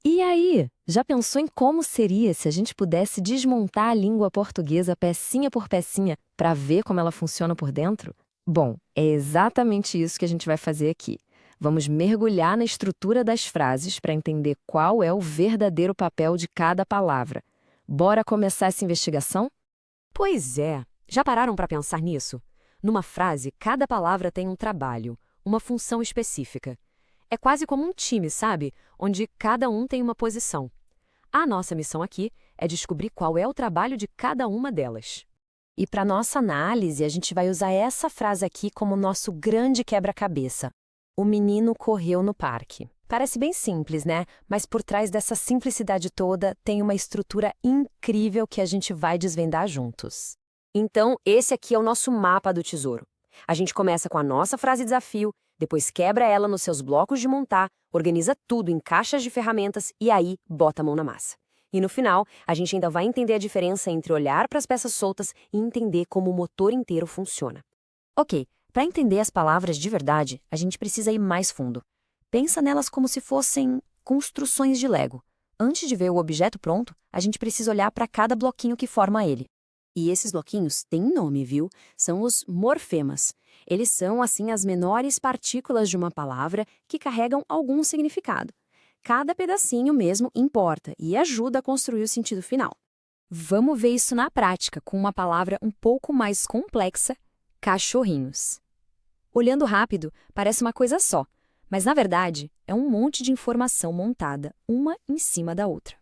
E aí, já pensou em como seria se a gente pudesse desmontar a língua portuguesa pecinha por pecinha para ver como ela funciona por dentro? Bom, é exatamente isso que a gente vai fazer aqui. Vamos mergulhar na estrutura das frases para entender qual é o verdadeiro papel de cada palavra. Bora começar essa investigação? Pois é. Já pararam para pensar nisso? Numa frase, cada palavra tem um trabalho, uma função específica. É quase como um time, sabe? Onde cada um tem uma posição. A nossa missão aqui é descobrir qual é o trabalho de cada uma delas. E para nossa análise, a gente vai usar essa frase aqui como nosso grande quebra-cabeça. O menino correu no parque. Parece bem simples, né? Mas por trás dessa simplicidade toda tem uma estrutura incrível que a gente vai desvendar juntos. Então, esse aqui é o nosso mapa do tesouro. A gente começa com a nossa frase desafio, depois quebra ela nos seus blocos de montar, organiza tudo em caixas de ferramentas e aí bota a mão na massa. E no final, a gente ainda vai entender a diferença entre olhar para as peças soltas e entender como o motor inteiro funciona. Ok, para entender as palavras de verdade, a gente precisa ir mais fundo. Pensa nelas como se fossem construções de Lego. Antes de ver o objeto pronto, a gente precisa olhar para cada bloquinho que forma ele. E esses bloquinhos têm nome, viu? São os morfemas. Eles são, assim, as menores partículas de uma palavra que carregam algum significado. Cada pedacinho mesmo importa e ajuda a construir o sentido final. Vamos ver isso na prática, com uma palavra um pouco mais complexa: cachorrinhos. Olhando rápido, parece uma coisa só, mas na verdade é um monte de informação montada, uma em cima da outra.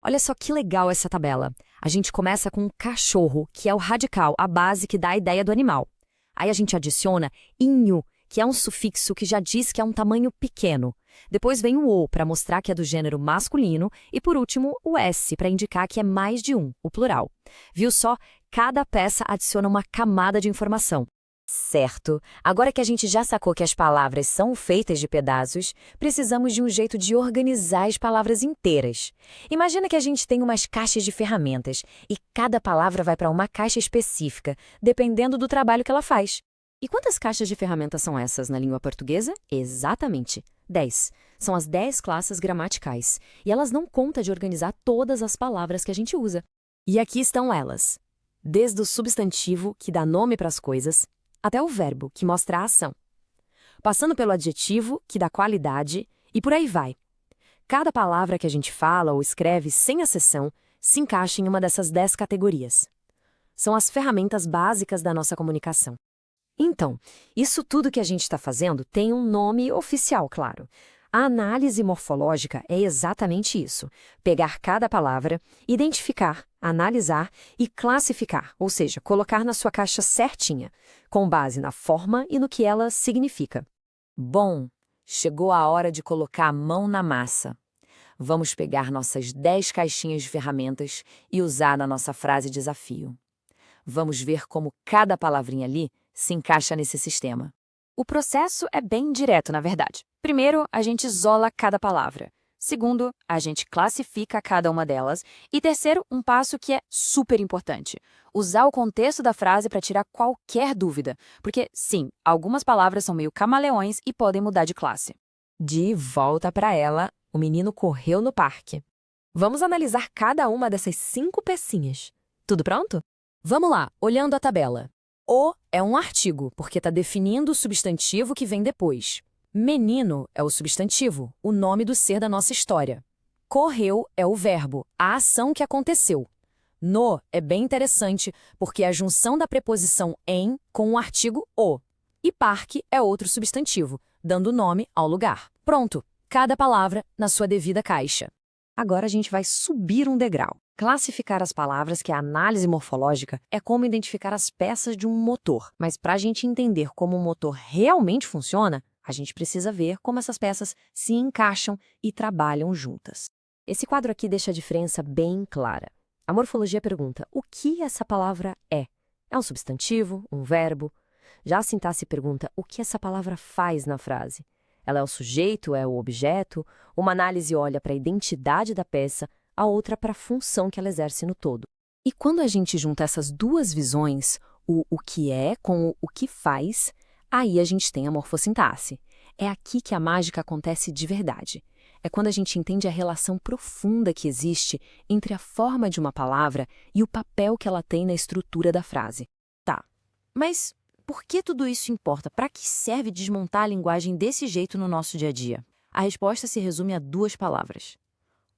Olha só que legal essa tabela. A gente começa com cachorro, que é o radical, a base que dá a ideia do animal. Aí a gente adiciona inho, que é um sufixo que já diz que é um tamanho pequeno. Depois vem o o, para mostrar que é do gênero masculino. E por último, o s, para indicar que é mais de um, o plural. Viu só? Cada peça adiciona uma camada de informação. Certo. Agora que a gente já sacou que as palavras são feitas de pedaços, precisamos de um jeito de organizar as palavras inteiras. Imagina que a gente tem umas caixas de ferramentas e cada palavra vai para uma caixa específica, dependendo do trabalho que ela faz. E quantas caixas de ferramentas são essas na língua portuguesa? Exatamente, 10. São as 10 classes gramaticais, e elas não contam de organizar todas as palavras que a gente usa. E aqui estão elas. Desde o substantivo, que dá nome para as coisas, até o verbo, que mostra a ação. Passando pelo adjetivo, que dá qualidade, e por aí vai. Cada palavra que a gente fala ou escreve, sem exceção, se encaixa em uma dessas 10 categorias. São as ferramentas básicas da nossa comunicação. Então, isso tudo que a gente está fazendo tem um nome oficial, claro. A análise morfológica é exatamente isso: pegar cada palavra, identificar, analisar e classificar, ou seja, colocar na sua caixa certinha, com base na forma e no que ela significa. Bom, chegou a hora de colocar a mão na massa. Vamos pegar nossas 10 caixinhas de ferramentas e usar na nossa frase desafio. Vamos ver como cada palavrinha ali se encaixa nesse sistema. O processo é bem direto, na verdade. Primeiro, a gente isola cada palavra. Segundo, a gente classifica cada uma delas. E terceiro, um passo que é super importante: usar o contexto da frase para tirar qualquer dúvida. Porque, sim, algumas palavras são meio camaleões e podem mudar de classe. De volta para ela, o menino correu no parque. Vamos analisar cada uma dessas 5 pecinhas. Tudo pronto? Vamos lá, olhando a tabela. O é um artigo, porque está definindo o substantivo que vem depois. Menino é o substantivo, o nome do ser da nossa história. Correu é o verbo, a ação que aconteceu. No é bem interessante, porque é a junção da preposição em com o artigo o. E parque é outro substantivo, dando nome ao lugar. Pronto, cada palavra na sua devida caixa. Agora a gente vai subir um degrau. Classificar as palavras, que é a análise morfológica, é como identificar as peças de um motor. Mas para a gente entender como o motor realmente funciona, a gente precisa ver como essas peças se encaixam e trabalham juntas. Esse quadro aqui deixa a diferença bem clara. A morfologia pergunta: o que essa palavra é? É um substantivo? Um verbo? Já a sintaxe pergunta: o que essa palavra faz na frase? Ela é o sujeito? É o objeto? Uma análise olha para a identidade da peça, a outra para a função que ela exerce no todo. E quando a gente junta essas duas visões, o que é com o que faz, aí a gente tem a morfossintaxe. É aqui que a mágica acontece de verdade. é quando a gente entende a relação profunda que existe entre a forma de uma palavra e o papel que ela tem na estrutura da frase. Tá, mas por que tudo isso importa? Para que serve desmontar a linguagem desse jeito no nosso dia a dia? A resposta se resume a 2 palavras: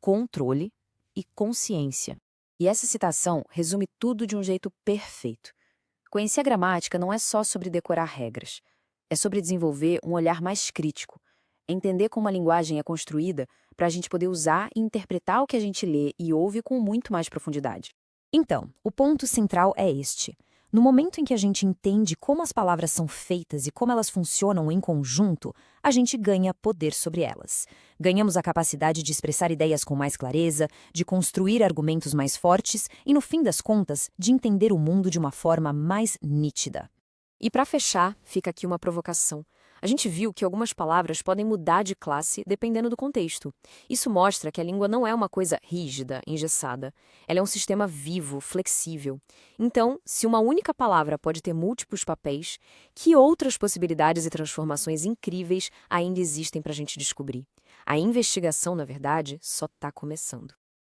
controle e consciência. E essa citação resume tudo de um jeito perfeito. Conhecer a gramática não é só sobre decorar regras. É sobre desenvolver um olhar mais crítico. Entender como a linguagem é construída para a gente poder usar e interpretar o que a gente lê e ouve com muito mais profundidade. Então, o ponto central é este. No momento em que a gente entende como as palavras são feitas e como elas funcionam em conjunto, a gente ganha poder sobre elas. Ganhamos a capacidade de expressar ideias com mais clareza, de construir argumentos mais fortes e, no fim das contas, de entender o mundo de uma forma mais nítida. E para fechar, fica aqui uma provocação. A gente viu que algumas palavras podem mudar de classe dependendo do contexto. Isso mostra que a língua não é uma coisa rígida, engessada. Ela é um sistema vivo, flexível. Então, se uma única palavra pode ter múltiplos papéis, que outras possibilidades e transformações incríveis ainda existem para a gente descobrir? A investigação, na verdade, só está começando.